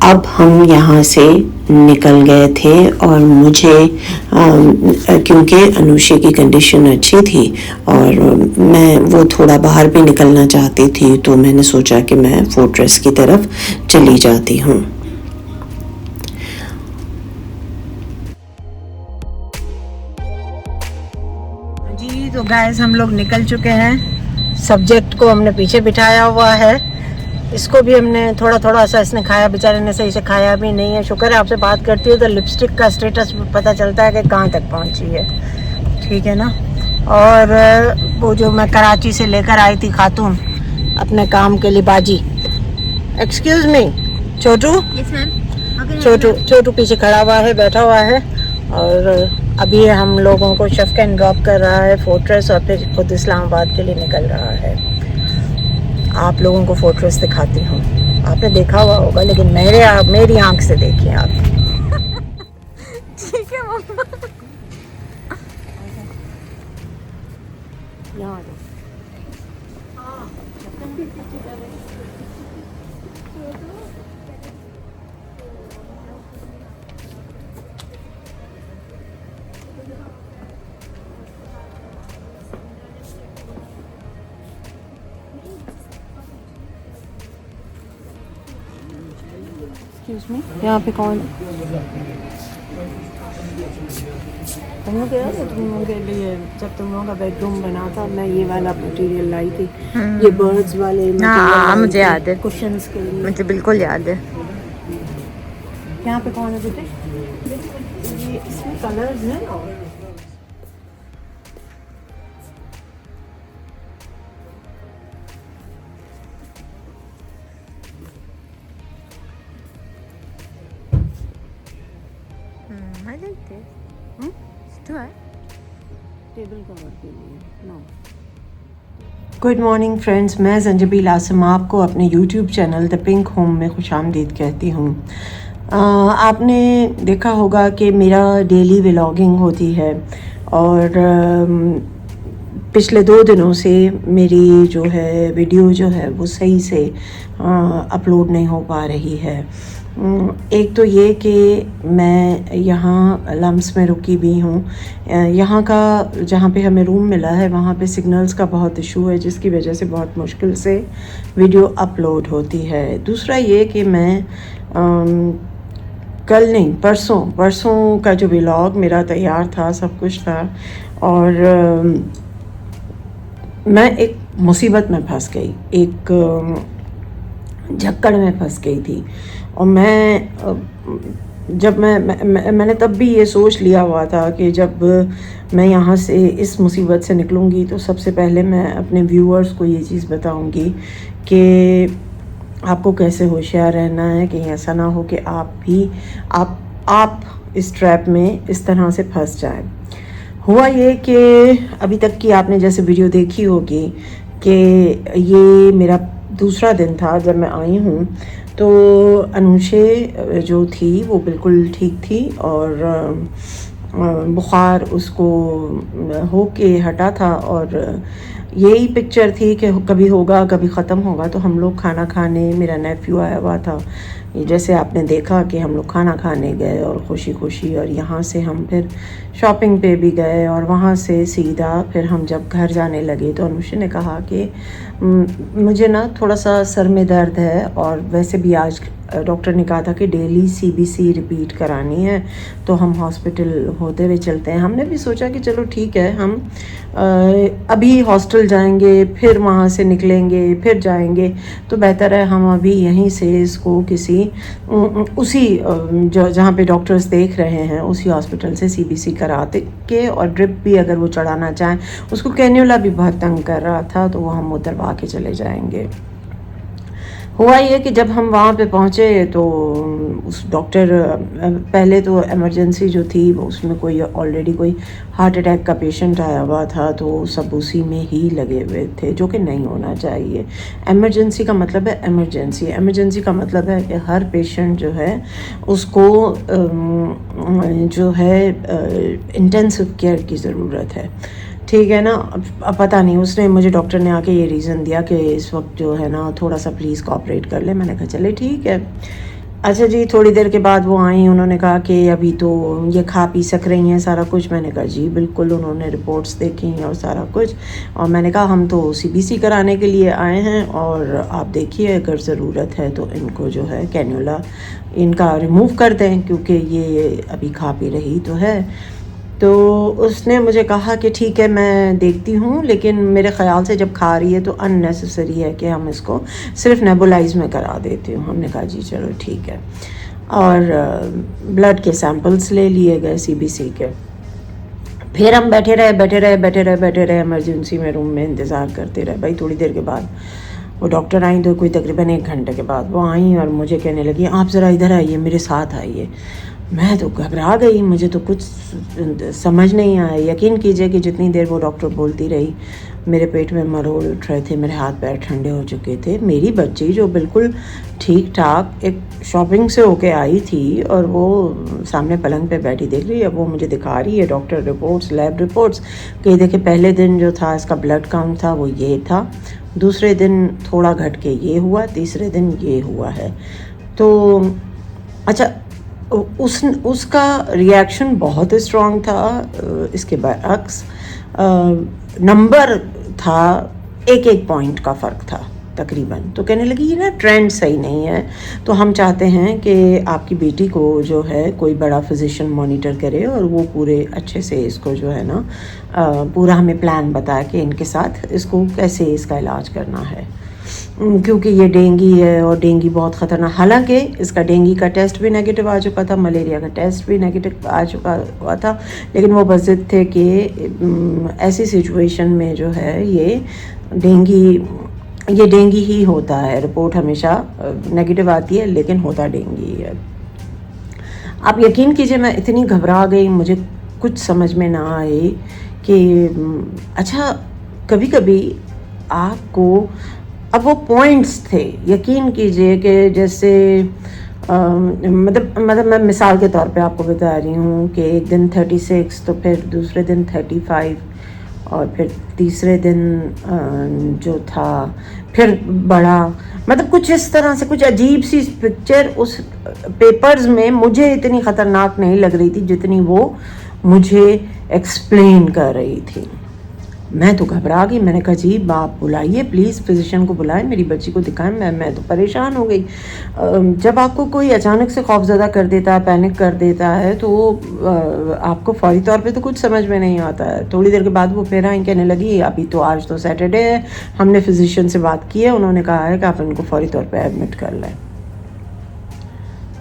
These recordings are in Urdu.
اب ہم یہاں سے نکل گئے تھے اور مجھے کیونکہ انوشے کی کنڈیشن اچھی تھی اور میں وہ تھوڑا باہر بھی نکلنا چاہتی تھی، تو میں نے سوچا کہ میں فورٹریس کی طرف چلی جاتی ہوں۔ جی تو گائز ہم لوگ نکل چکے ہیں، سبجیکٹ کو ہم نے پیچھے بٹھایا ہوا ہے، اس کو بھی ہم نے تھوڑا تھوڑا سا اس نے کھایا، بیچارے نے صحیح سے کھایا بھی نہیں ہے۔ شکر ہے آپ سے بات کرتی ہوں تو لپسٹک کا اسٹیٹس پتہ چلتا ہے کہ کہاں تک پہنچی ہے، ٹھیک ہے نا۔ اور وہ جو میں کراچی سے لے کر آئی تھی خاتون اپنے کام کے لیے، باجی، ایکسکیوز می، چھوٹو، چھوٹو پیچھے کھڑا ہوا ہے، بیٹھا ہوا ہے، اور ابھی ہم لوگوں کو شفقین ڈراپ کر رہا ہے فورٹریس اور پھر خود اسلام آباد کے لیے نکل رہا ہے۔ آپ لوگوں کو فورٹریس دکھاتی ہوں، آپ نے دیکھا ہوا ہوگا لیکن میری آنکھ سے دیکھیں آپ۔ ٹھیک ہے مما، یہاں آ جاؤ۔ یہاں پہ کون تم لوگ گیا تھا؟ تم لوگوں کے لیے جب تم لوگوں کا بیڈ روم بنا تھا میں یہ والا مٹیریل لائی تھی، یہ برڈز والے مجھے یاد ہے، کشنز کے لیے، مجھے بالکل یاد ہے۔ یہاں پہ کون ہے بیٹے؟ یہ اس میں کلرز ہیں نا، ٹیبل کور کے لیے۔ گڈ مارننگ فرینڈز، میں زنجبیل عاصم آپ کو اپنے یوٹیوب چینل دا پنک ہوم میں خوش آمدید کہتی ہوں۔ آپ نے دیکھا ہوگا کہ میرا ڈیلی ولاگنگ ہوتی ہے اور پچھلے 2 دنوں سے میری جو ہے ویڈیو جو ہے وہ صحیح سے اپلوڈ نہیں ہو پا رہی ہے۔ ایک تو یہ کہ میں یہاں لمس میں رکی بھی ہوں، یہاں کا جہاں پہ ہمیں روم ملا ہے وہاں پہ سگنلز کا بہت ایشو ہے جس کی وجہ سے بہت مشکل سے ویڈیو اپلوڈ ہوتی ہے۔ دوسرا یہ کہ میں کل نہیں پرسوں کا جو ولاگ میرا تیار تھا، سب کچھ تھا، اور میں ایک مصیبت میں پھنس گئی، ایک جھکڑ میں پھنس گئی تھی، اور جب میں نے تب بھی یہ سوچ لیا ہوا تھا کہ جب میں یہاں سے اس مصیبت سے نکلوں گی تو سب سے پہلے میں اپنے ویورز کو یہ چیز بتاؤں گی کہ آپ کو کیسے ہوشیار رہنا ہے، کہ ایسا نہ ہو کہ آپ اس ٹریپ میں اس طرح سے پھنس جائیں۔ ہوا یہ کہ ابھی تک کی آپ نے جیسے ویڈیو دیکھی ہوگی کہ یہ میرا دوسرا دن تھا جب میں آئی ہوں، تو انوشے جو تھی وہ بالکل ٹھیک تھی اور بخار اس کو ہو کے ہٹا تھا، اور یہی پکچر تھی کہ کبھی ہوگا کبھی ختم ہوگا۔ تو ہم لوگ کھانا کھانے، میرا نیفیو آیا ہوا تھا، جیسے آپ نے دیکھا کہ ہم لوگ کھانا کھانے گئے اور خوشی، اور یہاں سے ہم پھر شاپنگ پہ بھی گئے، اور وہاں سے سیدھا پھر ہم جب گھر جانے لگے تو انوشے نے کہا کہ مجھے نا تھوڑا سا سر میں درد ہے، اور ویسے بھی آج ڈاکٹر نے کہا تھا کہ ڈیلی CBC ریپیٹ کرانی ہے، تو ہم ہاسپٹل ہوتے ہوئے چلتے ہیں۔ ہم نے بھی سوچا کہ چلو ٹھیک ہے، ہم ابھی ہاسٹل جائیں گے، پھر وہاں سے نکلیں گے، پھر جائیں گے، تو بہتر ہے ہم ابھی یہیں سے اس کو کسی اسی جہاں پہ ڈاکٹرز دیکھ رہے ہیں اسی ہاسپٹل سے CBC کراتے کے، اور ڈرپ بھی اگر وہ چڑھانا چاہیں، اس کو کینیولا بھی بہت تنگ کر رہا تھا تو وہ ہم اتروا کے چلے جائیں گے۔ ہوا یہ کہ جب ہم وہاں پہ پہنچے تو اس ڈاکٹر پہلے تو ایمرجنسی جو تھی اس میں کوئی آلریڈی کوئی ہارٹ اٹیک کا پیشنٹ آیا ہوا تھا، تو سب اسی میں ہی لگے ہوئے تھے، جو کہ نہیں ہونا چاہیے۔ ایمرجنسی کا مطلب ہے ایمرجنسی کا مطلب ہے کہ ہر پیشنٹ جو ہے اس کو جو ہے انٹینسو کیئر کی ضرورت ہے، ٹھیک ہے نا۔ اب پتہ نہیں، اس نے مجھے ڈاکٹر نے آ کے یہ ریزن دیا کہ اس وقت جو ہے نا تھوڑا سا پلیز کوآپریٹ کر لیں۔ میں نے کہا چلے ٹھیک ہے۔ اچھا جی تھوڑی دیر کے بعد وہ آئیں, انہوں نے کہا کہ ابھی تو یہ کھا پی سک رہی ہیں سارا کچھ. میں نے کہا جی بالکل, انہوں نے رپورٹس دیکھی اور سارا کچھ, اور میں نے کہا ہم تو CBC کرانے کے لیے آئے ہیں, اور آپ دیکھیے اگر ضرورت ہے تو ان کو جو ہے کینولا ان کا ریموو کر دیں, کیونکہ یہ ابھی کھا پی رہی تو ہے. تو اس نے مجھے کہا کہ ٹھیک ہے میں دیکھتی ہوں, لیکن میرے خیال سے جب کھا رہی ہے تو ان نیسیسری ہے کہ ہم اس کو صرف نیبولائز میں کرا دیتی ہوں. ہم نے کہا جی چلو ٹھیک ہے, اور بلڈ کے سیمپلس لے لیے گئے CBC کے. پھر ہم بیٹھے رہے ایمرجنسی میں روم میں انتظار کرتے رہے. بھائی تھوڑی دیر کے بعد وہ ڈاکٹر آئیں, تو کوئی تقریباً 1 گھنٹے کے بعد وہ آئیں اور مجھے کہنے لگی آپ ذرا ادھر آئیے, میرے ساتھ آئیے. میں تو گھبرا گئی, مجھے تو کچھ سمجھ نہیں آیا. یقین کیجئے کہ جتنی دیر وہ ڈاکٹر بولتی رہی میرے پیٹ میں مرول اٹھ رہے تھے, میرے ہاتھ پیر ٹھنڈے ہو چکے تھے. میری بچی جو بالکل ٹھیک ٹھاک ایک شاپنگ سے ہو کے آئی تھی, اور وہ سامنے پلنگ پہ بیٹھی دیکھ رہی ہے. اب وہ مجھے دکھا رہی ہے ڈاکٹر رپورٹس, لیب رپورٹس, کہ دیکھیں پہلے دن جو تھا اس کا بلڈ کاؤنٹ تھا وہ یہ تھا, دوسرے دن تھوڑا گھٹ کے یہ ہوا, تیسرے دن یہ ہوا ہے. تو اچھا اس کا ریاکشن بہت اسٹرانگ تھا. اس کے برعکس نمبر تھا 1 پوائنٹ کا فرق تھا تقریباً. تو کہنے لگی یہ نا ٹرینڈ صحیح نہیں ہے, تو ہم چاہتے ہیں کہ آپ کی بیٹی کو جو ہے کوئی بڑا فزیشین مانیٹر کرے, اور وہ پورے اچھے سے اس کو جو ہے نا پورا ہمیں پلان بتائے کہ ان کے ساتھ اس کو کیسے اس کا علاج کرنا ہے, کیونکہ یہ ڈینگی ہے اور ڈینگی بہت خطرناک. حالانکہ اس کا ڈینگی کا ٹیسٹ بھی نیگیٹو آ چکا تھا, ملیریا کا ٹیسٹ بھی نیگیٹو آ چکا ہوا تھا, لیکن وہ بس ضد تھے کہ ایسی سچویشن میں جو ہے یہ ڈینگی ہی ہوتا ہے. رپورٹ ہمیشہ نیگیٹو آتی ہے لیکن ہوتا ڈینگی ہے. آپ یقین کیجئے میں اتنی گھبرا گئی, مجھے کچھ سمجھ میں نہ آئی کہ اچھا کبھی کبھی آپ کو, اب وہ پوائنٹس تھے, یقین کیجئے کہ جیسے مطلب میں مثال کے طور پہ آپ کو بتا رہی ہوں کہ ایک دن 36, تو پھر دوسرے دن 35, اور پھر تیسرے دن جو تھا پھر بڑا, مطلب کچھ اس طرح سے کچھ عجیب سی پکچر اس پیپرز میں مجھے اتنی خطرناک نہیں لگ رہی تھی جتنی وہ مجھے ایکسپلین کر رہی تھی. میں تو گھبرا گئی. میں نے کہا جی آپ بلائیے پلیز, فزیشین کو بلائیں, میری بچی کو دکھائیں. میں تو پریشان ہو گئی. جب آپ کو کوئی اچانک سے خوف زدہ کر دیتا ہے, پینک کر دیتا ہے, تو آپ کو فوری طور پہ تو کچھ سمجھ میں نہیں آتا ہے. تھوڑی دیر کے بعد وہ پھر آئیں, کہنے لگی ابھی تو آج تو سیٹرڈے ہے, ہم نے فزیشین سے بات کی ہے, انہوں نے کہا ہے کہ آپ ان کو فوری طور پہ ایڈمٹ کر لیں.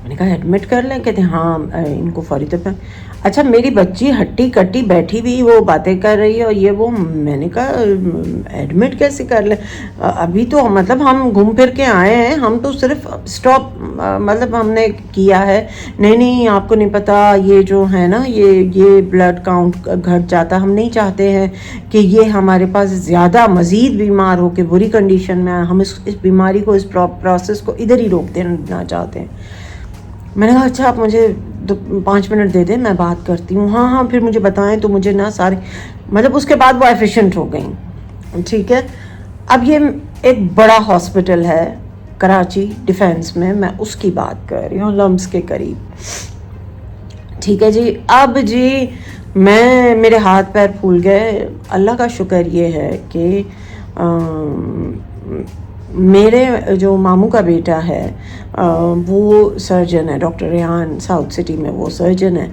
میں نے کہا ایڈمٹ کر لیں؟ کہتے ہیں ہاں ان کو فوری طور پہ. اچھا میری بچی ہٹی کٹی بیٹھی بھی وہ باتیں کر رہی ہے, اور یہ وہ, میں نے کہا ایڈمٹ کیسے کر لیں, ابھی تو مطلب ہم گھوم پھر کے آئے ہیں, ہم تو صرف اسٹاپ مطلب ہم نے کیا ہے. نہیں آپ کو نہیں پتا, یہ جو ہے نا یہ بلڈ کاؤنٹ گھٹ جاتا, ہم نہیں چاہتے ہیں کہ یہ ہمارے پاس زیادہ مزید بیمار ہو کے بری کنڈیشن میں, ہم اس بیماری کو, اس پروسیس کو ادھر ہی روک دینا چاہتے ہیں. میں نے کہا اچھا آپ مجھے 5 منٹ دے دیں, میں بات کرتی ہوں. ہاں پھر مجھے بتائیں. تو مجھے نا سارے مطلب اس کے بعد وہ ایفیشینٹ ہو گئیں. ٹھیک ہے, اب یہ ایک بڑا ہاسپٹل ہے کراچی ڈیفینس میں, میں اس کی بات کر رہی ہوں, لمس کے قریب. ٹھیک ہے جی. اب جی میرے ہاتھ پیر پھول گئے. اللہ کا شکر یہ ہے کہ میرے جو ماموں کا بیٹا ہے وہ سرجن ہے, ڈاکٹر ریحان, ساؤتھ سٹی میں وہ سرجن ہے.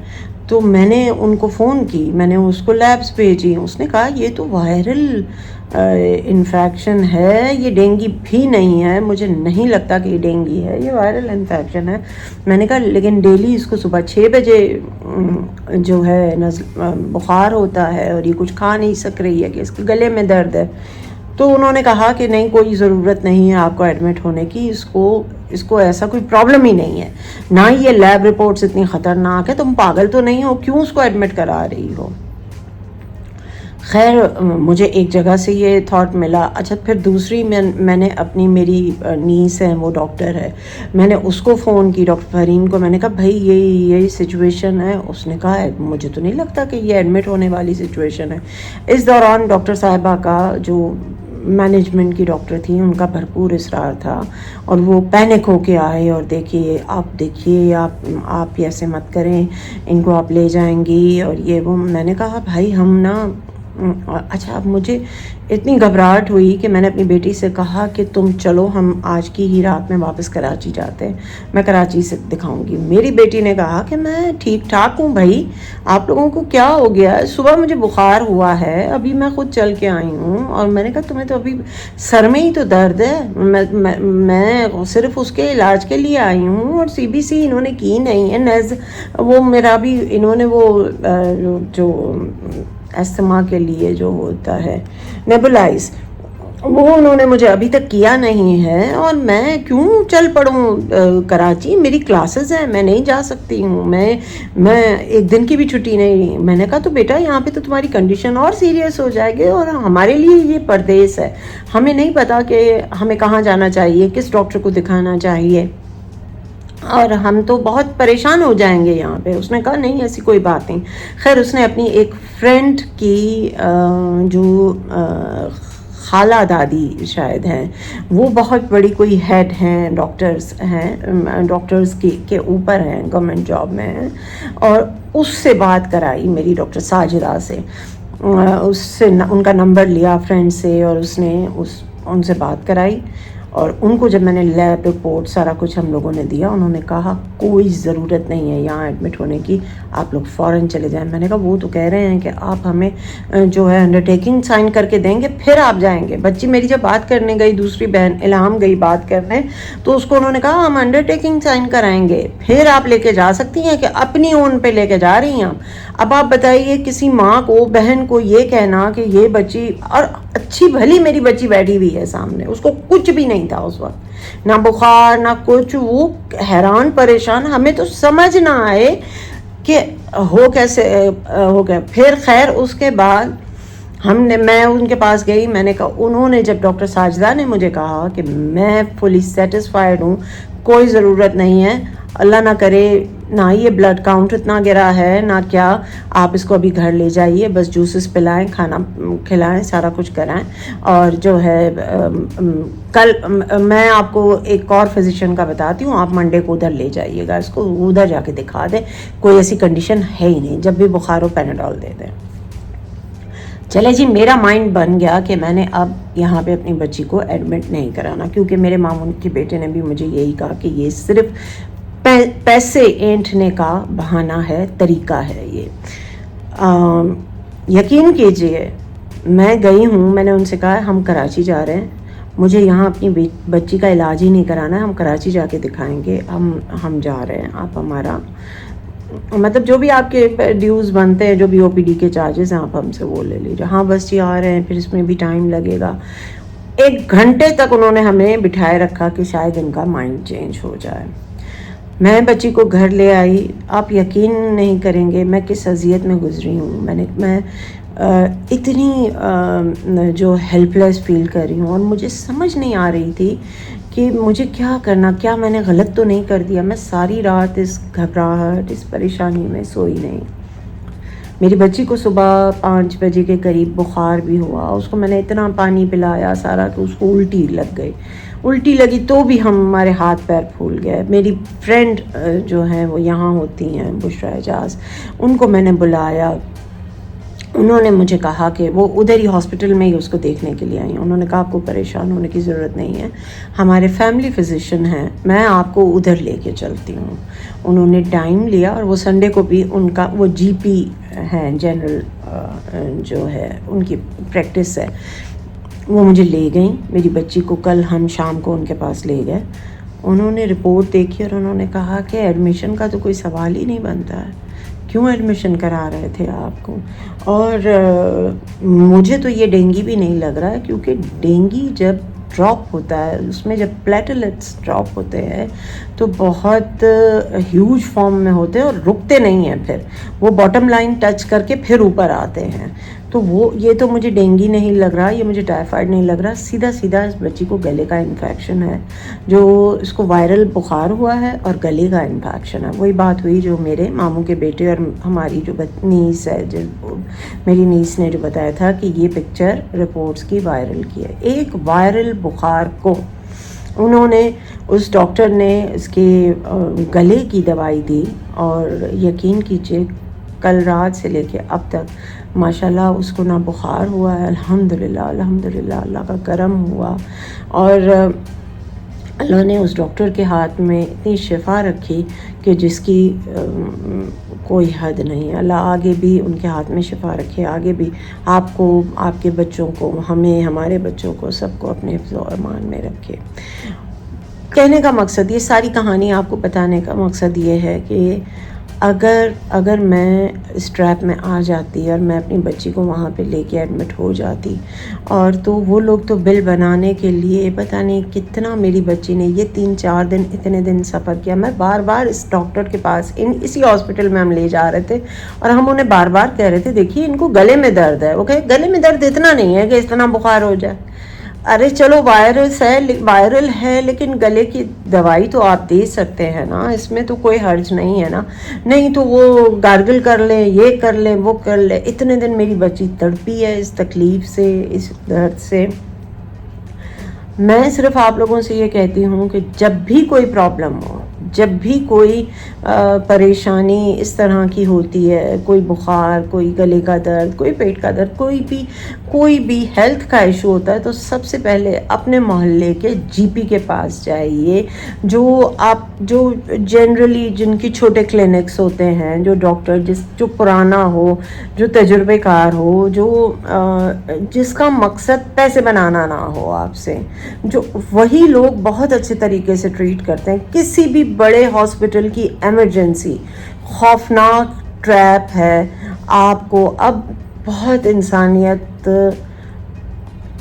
تو میں نے ان کو فون کی, میں نے اس کو لیبس بھیجی. اس نے کہا یہ تو وائرل انفیکشن ہے, یہ ڈینگی بھی نہیں ہے, مجھے نہیں لگتا کہ یہ ڈینگی ہے, یہ وائرل انفیکشن ہے. میں نے کہا لیکن ڈیلی اس کو صبح 6 بجے جو ہے بخار ہوتا ہے, اور یہ کچھ کھا نہیں سک رہی ہے, کہ اس کے گلے میں درد ہے. تو انہوں نے کہا کہ نہیں کوئی ضرورت نہیں ہے آپ کو ایڈمٹ ہونے کی, اس کو ایسا کوئی پرابلم ہی نہیں ہے, نہ یہ لیب رپورٹس اتنی خطرناک ہے, تم پاگل تو نہیں ہو, کیوں اس کو ایڈمٹ کرا رہی ہو. خیر مجھے ایک جگہ سے یہ تھاٹ ملا. اچھا پھر دوسری میں نے اپنی میری نیس ہے, وہ ڈاکٹر ہے, میں نے اس کو فون کی, ڈاکٹر فرین کو. میں نے کہا بھائی یہ سچویشن ہے. اس نے کہا مجھے تو نہیں لگتا کہ یہ ایڈمٹ ہونے والی سچویشن ہے. اس دوران ڈاکٹر صاحبہ کا جو مینجمنٹ کی ڈاکٹر تھیں, ان کا بھرپور اصرار تھا اور وہ پینک ہو کے آئے اور دیکھیے آپ ایسے مت کریں, ان کو آپ لے جائیں گی اور یہ وہ. میں نے کہا بھائی ہم نا اچھا, اب مجھے اتنی گھبراہٹ ہوئی کہ میں نے اپنی بیٹی سے کہا کہ تم چلو ہم آج کی ہی رات میں واپس کراچی جاتے ہیں, میں کراچی سے دکھاؤں گی. میری بیٹی نے کہا کہ میں ٹھیک ٹھاک ہوں بھائی, آپ لوگوں کو کیا ہو گیا ہے؟ صبح مجھے بخار ہوا ہے, ابھی میں خود چل کے آئی ہوں. اور میں نے کہا تمہیں تو ابھی سر میں ہی تو درد ہے, میں صرف اس کے علاج کے لیے آئی ہوں اور سی بی سی انہوں نے کی نہیں ہے. وہ میرا بھی انہوں نے وہ جو استھما کے لیے جو ہوتا ہے نیبولائز, وہ انہوں نے مجھے ابھی تک کیا نہیں ہے, اور میں کیوں چل پڑوں کراچی؟ میری کلاسز ہیں, میں نہیں جا سکتی ہوں, میں ایک دن کی بھی چھٹی نہیں. میں نے کہا تو بیٹا یہاں پہ تو تمہاری کنڈیشن اور سیریس ہو جائے گی, اور ہمارے لیے یہ پردیس ہے, ہمیں نہیں پتا کہ ہمیں کہاں جانا چاہیے, کس ڈاکٹر کو دکھانا چاہیے, اور ہم تو بہت پریشان ہو جائیں گے یہاں پہ. اس نے کہا نہیں ایسی کوئی بات نہیں. خیر اس نے اپنی ایک فرینڈ کی جو خالہ دادی شاید ہیں, وہ بہت بڑی کوئی ہیڈ ہیں, ڈاکٹرز کے اوپر ہیں, گورنمنٹ جاب میں ہیں, اور اس سے بات کرائی میری ڈاکٹر ساجدہ سے. اس سے ان کا نمبر لیا فرینڈ سے, اور اس نے ان سے بات کرائی. اور ان کو جب میں نے لیب رپورٹ سارا کچھ ہم لوگوں نے دیا, انہوں نے کہا کوئی ضرورت نہیں ہے یہاں ایڈمٹ ہونے کی, آپ لوگ فوراً چلے جائیں. میں نے کہا وہ تو کہہ رہے ہیں کہ آپ ہمیں جو ہے انڈرٹیکنگ سائن کر کے دیں گے پھر آپ جائیں گے. بچی میری جب بات کرنے گئی, دوسری بہن الہام گئی بات کرنے, تو اس کو انہوں نے کہا ہم انڈرٹیکنگ سائن کرائیں گے پھر آپ لے کے جا سکتی ہیں, کہ اپنی اون پہ لے کے جا رہی ہیں آپ. اب آپ بتائیے کسی ماں کو, بہن کو یہ کہنا کہ یہ بچی, اور اچھی بھلی میری بچی بیٹھی ہوئی ہے سامنے, اس کو کچھ بھی نہیں تھا اس وقت, نہ بخار نہ کچھ, وہ حیران پریشان. ہمیں تو سمجھ نہ آئے کہ ہو کیسے ہو گیا. پھر خیر اس کے بعد میں ان کے پاس گئی. میں نے کہا, انہوں نے جب ڈاکٹر ساجدہ نے مجھے کہا کہ میں فلی سیٹسفائیڈ ہوں, کوئی ضرورت نہیں ہے, اللہ نہ کرے نہ یہ بلڈ کاؤنٹ اتنا گرا ہے نہ کیا, آپ اس کو ابھی گھر لے جائیے, بس جوسز پلائیں, کھانا کھلائیں, سارا کچھ کرائیں, اور جو ہے کل میں آپ کو ایک اور فزیشین کا بتاتی ہوں, آپ منڈے کو ادھر لے جائیے گا اس کو, ادھر جا کے دکھا دیں, کوئی ایسی کنڈیشن ہے ہی نہیں, جب بھی بخار ہو پیناڈول دے دیں. چلے جی, میرا مائنڈ بن گیا کہ میں نے اب یہاں پہ اپنی بچی کو ایڈمٹ نہیں کرانا, کیونکہ میرے ماموں کے بیٹے نے بھی مجھے یہی کہا کہ یہ صرف پیسے اینٹھنے کا بہانہ ہے, طریقہ ہے یہ. یقین کیجئے میں گئی ہوں, میں نے ان سے کہا ہم کراچی جا رہے ہیں, مجھے یہاں اپنی بچی کا علاج ہی نہیں کرانا ہے, ہم کراچی جا کے دکھائیں گے, ہم جا رہے ہیں, آپ ہمارا مطلب جو بھی آپ کے ڈیوز بنتے ہیں, جو بھی او پی ڈی کے چارجز ہیں, آپ ہم سے وہ لے لیجیے. ہاں بس یہ آ رہے ہیں, پھر اس میں بھی ٹائم لگے گا. 1 گھنٹے تک انہوں نے ہمیں بٹھائے رکھا کہ شاید ان کا مائنڈ چینج ہو جائے. میں بچی کو گھر لے آئی. آپ یقین نہیں کریں گے میں کس اذیت میں گزری ہوں. میں اتنی جو ہیلپ لیس فیل کر رہی ہوں, اور مجھے سمجھ نہیں آ رہی تھی کہ مجھے کیا کرنا, کیا میں نے غلط تو نہیں کر دیا. میں ساری رات اس گھبراہٹ, اس پریشانی میں سوئی نہیں. میری بچی کو صبح 5 بجے کے قریب بخار بھی ہوا, اس کو میں نے اتنا پانی پلایا سارا کہ اس کو الٹی لگ گئی. الٹی لگی تو بھی ہمارے ہاتھ پیر پھول گئے. میری فرینڈ جو ہیں وہ یہاں ہوتی ہیں, بشرا اعجاز, ان کو میں نے بلایا. انہوں نے مجھے کہا کہ وہ ادھر ہی ہاسپٹل میں ہی اس کو دیکھنے کے لیے آئی ہیں. انہوں نے کہا آپ کو پریشان ہونے کی ضرورت نہیں ہے, ہمارے فیملی فزیشین ہیں, میں آپ کو ادھر لے کے چلتی ہوں. انہوں نے ٹائم لیا, اور وہ سنڈے کو بھی ان کا وہ جی پی ہیں, جنرل جو ہے ان کی پریکٹس ہے, وہ مجھے لے گئیں. میری بچی کو کل ہم شام کو ان کے پاس لے گئے. انہوں نے رپورٹ دیکھی اور انہوں نے کہا کہ ایڈمیشن کا تو کوئی سوال ہی نہیں بنتا ہے, کیوں ایڈمیشن کرا رہے تھے آپ کو. اور مجھے تو یہ ڈینگی بھی نہیں لگ رہا ہے, کیونکہ ڈینگی جب ڈراپ ہوتا ہے, اس میں جب پلیٹلیٹس ڈراپ ہوتے ہیں تو بہت ہیوج فارم میں ہوتے ہیں اور رکتے نہیں ہیں, پھر وہ باٹم لائن ٹچ کر کے پھر اوپر آتے ہیں. تو وہ یہ تو مجھے ڈینگی نہیں لگ رہا, یہ مجھے ٹائیفائڈ نہیں لگ رہا, سیدھا سیدھا اس بچی کو گلے کا انفیکشن ہے, جو اس کو وائرل بخار ہوا ہے اور گلے کا انفیکشن ہے. وہی بات ہوئی جو میرے ماموں کے بیٹے اور ہماری جو نیس ہے, جو میری نیس نے جو بتایا تھا کہ یہ پکچر رپورٹس کی وائرل کی ہے. ایک وائرل بخار کو انہوں نے, اس ڈاکٹر نے اس کے گلے کی دوائی دی, اور یقین کیجیے کل رات سے لے کے اب تک ماشاءاللہ اس کو نہ بخار ہوا ہے, الحمدللہ الحمدللہ, اللہ کا کرم ہوا. اور اللہ نے اس ڈاکٹر کے ہاتھ میں اتنی شفا رکھی کہ جس کی کوئی حد نہیں. اللہ آگے بھی ان کے ہاتھ میں شفا رکھے, آگے بھی آپ کو, آپ کے بچوں کو, ہمیں, ہمارے بچوں کو, سب کو اپنے حفظ و امان میں رکھے. کہنے کا مقصد, یہ ساری کہانی آپ کو بتانے کا مقصد یہ ہے کہ اگر میں اس ٹریپ میں آ جاتی اور میں اپنی بچی کو وہاں پہ لے کے ایڈمٹ ہو جاتی, اور تو وہ لوگ تو بل بنانے کے لیے پتہ نہیں کتنا, میری بچی نے یہ 3-4 دن اتنے دن سفر کیا. میں بار بار اس ڈاکٹر کے پاس, اسی ہاسپٹل میں ہم لے جا رہے تھے, اور ہم انہیں بار بار کہہ رہے تھے دیکھیے ان کو گلے میں درد ہے. وہ کہے گلے میں درد اتنا نہیں ہے کہ اتنا بخار ہو جائے. ارے چلو وائرل ہے لیکن گلے کی دوائی تو آپ دے سکتے ہیں نا, اس میں تو کوئی حرج نہیں ہے نا. نہیں تو وہ گارگل کر لیں, یہ کر لیں, وہ کر لیں. اتنے دن میری بچی تڑپی ہے اس تکلیف سے, اس درد سے. میں صرف آپ لوگوں سے یہ کہتی ہوں کہ جب بھی کوئی پرابلم ہو, جب بھی کوئی پریشانی اس طرح کی ہوتی ہے, کوئی بخار, کوئی گلے کا درد, کوئی پیٹ کا درد, کوئی بھی ہیلتھ کا ایشو ہوتا ہے, تو سب سے پہلے اپنے محلے کے جی پی کے پاس جائیے, جو جنرلی جن کی چھوٹے کلینکس ہوتے ہیں, جو ڈاکٹر جو پرانا ہو, جو تجربے کار ہو, جس کا مقصد پیسے بنانا نہ ہو آپ سے, جو وہی لوگ بہت اچھے طریقے سے ٹریٹ کرتے ہیں. کسی بھی بڑے ہاسپٹل کی ایمرجنسی خوفناک ٹریپ ہے. آپ کو اب بہت انسانیت,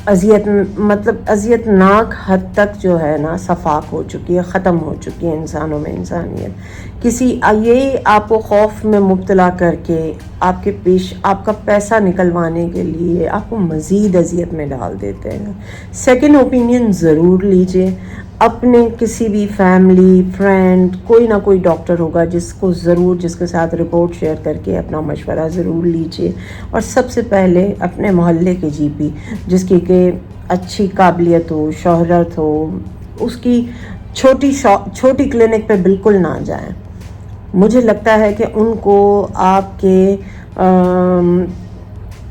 اذیت ناک حد تک جو ہے نا صفاق ہو چکی ہے, ختم ہو چکی ہے انسانوں میں انسانیت. یہ آپ کو خوف میں مبتلا کر کے آپ کا پیسہ نکلوانے کے لیے آپ کو مزید اذیت میں ڈال دیتے ہیں. سیکنڈ اوپینین ضرور لیجئے. اپنے کسی بھی فیملی فرینڈ, کوئی نہ کوئی ڈاکٹر ہوگا جس کے ساتھ رپورٹ شیئر کر کے اپنا مشورہ ضرور لیجئے. اور سب سے پہلے اپنے محلے کے جی پی, جس کی کہ اچھی قابلیت ہو, شہرت ہو, اس کی چھوٹی کلینک پہ بالکل نہ جائیں. مجھے لگتا ہے کہ ان کو آپ کے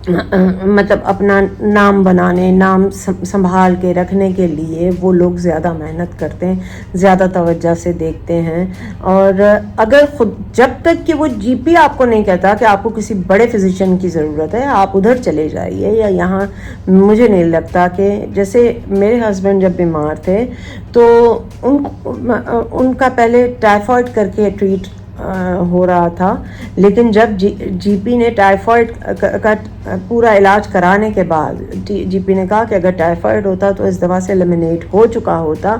اپنا نام بنانے, نام سنبھال کے رکھنے کے لیے وہ لوگ زیادہ محنت کرتے ہیں, زیادہ توجہ سے دیکھتے ہیں. اور اگر جب تک کہ وہ جی پی آپ کو نہیں کہتا کہ آپ کو کسی بڑے فزیشین کی ضرورت ہے, آپ ادھر چلے جائیے. یا یہاں مجھے نہیں لگتا کہ, جیسے میرے ہسبینڈ جب بیمار تھے تو ان کا پہلے ٹائیفائڈ کر کے ٹریٹ ہو رہا تھا, لیکن جب جی پی نے ٹائیفائڈ کا پورا علاج کرانے کے بعد جی پی نے کہا کہ اگر ٹائیفائڈ ہوتا تو اس دوا سے ایلیمینیٹ ہو چکا ہوتا,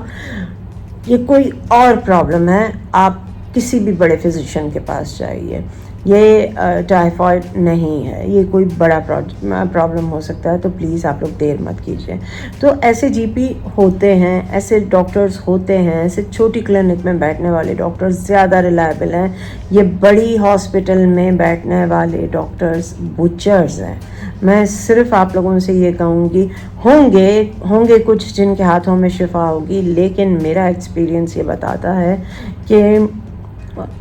یہ کوئی اور پرابلم ہے, آپ کسی بھی بڑے فزیشین کے پاس جائیے. یہ ٹائیفائڈ نہیں ہے, یہ کوئی بڑا پرابلم ہو سکتا ہے, تو پلیز آپ لوگ دیر مت کیجیے. تو ایسے جی پی ہوتے ہیں, ایسے ڈاکٹرز ہوتے ہیں, ایسے چھوٹی کلینک میں بیٹھنے والے ڈاکٹرز زیادہ ریلائبل ہیں. یہ بڑی ہاسپٹل میں بیٹھنے والے ڈاکٹرز بچرز ہیں. میں صرف آپ لوگوں سے یہ کہوں گی, ہوں گے کچھ جن کے ہاتھوں میں شفا ہوگی, لیکن میرا ایکسپیرینس یہ بتاتا ہے کہ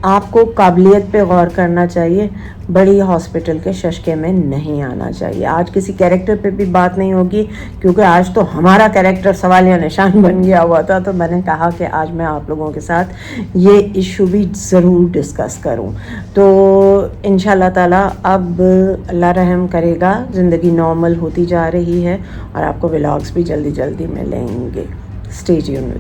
آپ کو قابلیت پہ غور کرنا چاہیے, بڑی ہاسپٹل کے ششکے میں نہیں آنا چاہیے. آج کسی کیریکٹر پہ بھی بات نہیں ہوگی, کیونکہ آج تو ہمارا کیریکٹر سوالیہ نشان بن گیا ہوا تھا, تو میں نے کہا کہ آج میں آپ لوگوں کے ساتھ یہ ایشو بھی ضرور ڈسکس کروں. تو انشاءاللہ تعالیٰ اب اللہ رحم کرے گا, زندگی نارمل ہوتی جا رہی ہے, اور آپ کو ولاگس بھی جلدی ملیں گے. Stay tuned.